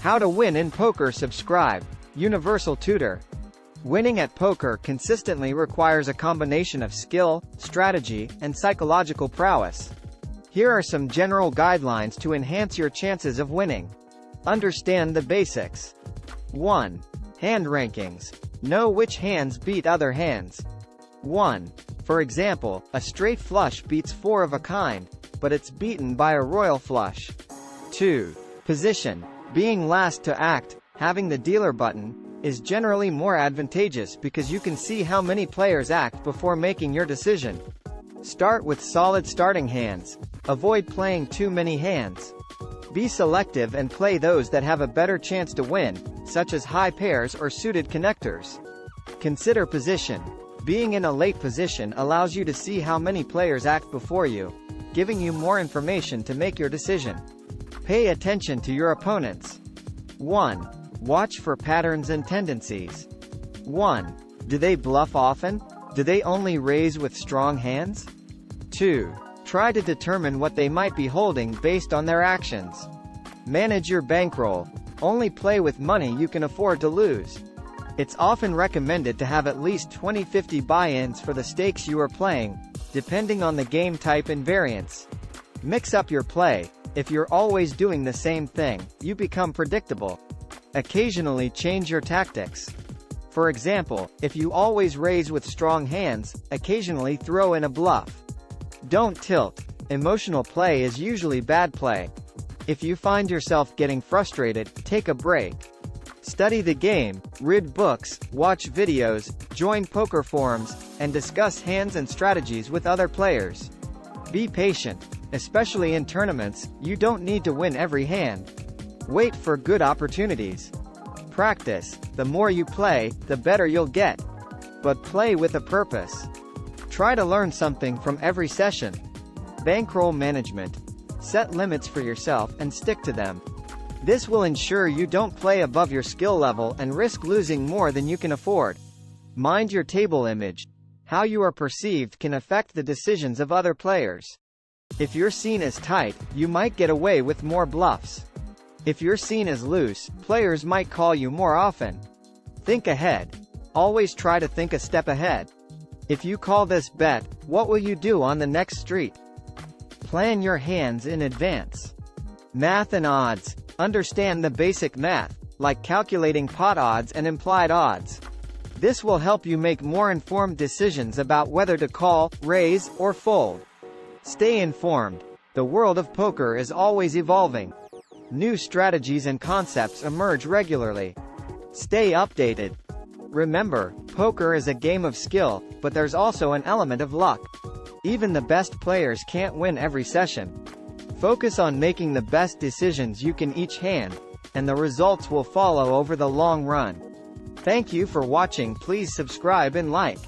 How to win in poker. Subscribe. Universal tutor. Winning at poker consistently requires a combination of skill, strategy, and psychological prowess. Here are some general guidelines to enhance your chances of winning. Understand the basics. 1. Hand rankings. Know which hands beat other hands. 1. For example, a straight flush beats 4 of a kind, but it's beaten by a royal flush. 2. Position. Being last to act, having the dealer button, is generally more advantageous because you can see how many players act before making your decision. Start with solid starting hands. Avoid playing too many hands. Be selective and play those that have a better chance to win, such as high pairs or suited connectors. Consider position. Being in a late position allows you to see how many players act before you, giving you more information to make your decision. Pay attention to your opponents. 1. Watch for patterns and tendencies. 1. Do they bluff often? Do they only raise with strong hands? 2. Try to determine what they might be holding based on their actions. Manage your bankroll. Only play with money you can afford to lose. It's often recommended to have at least 20-50 buy-ins for the stakes you are playing, depending on the game type and variance. Mix up your play. If you're always doing the same thing, you become predictable. Occasionally change your tactics. For example, if you always raise with strong hands, occasionally throw in a bluff. Don't tilt. Emotional play is usually bad play. If you find yourself getting frustrated, take a break. Study the game, read books, watch videos, join poker forums, and discuss hands and strategies with other players. Be patient. Especially in tournaments, you don't need to win every hand. Wait for good opportunities. Practice. The more you play, the better you'll get. But play with a purpose. Try to learn something from every session. Bankroll management. Set limits for yourself and stick to them. This will ensure you don't play above your skill level and risk losing more than you can afford. Mind your table image. How you are perceived can affect the decisions of other players. If you're seen as tight, you might get away with more bluffs. If you're seen as loose, players might call you more often. Think ahead. Always try to think a step ahead. If you call this bet, what will you do on the next street? Plan your hands in advance. Math and odds. Understand the basic math, like calculating pot odds and implied odds. This will help you make more informed decisions about whether to call, raise, or fold. Stay informed. The world of poker is always evolving. New strategies and concepts emerge regularly. Stay updated. Remember, poker is a game of skill, but there's also an element of luck. Even the best players can't win every session. Focus on making the best decisions you can each hand, and the results will follow over the long run. Thank you for watching. Please subscribe and like.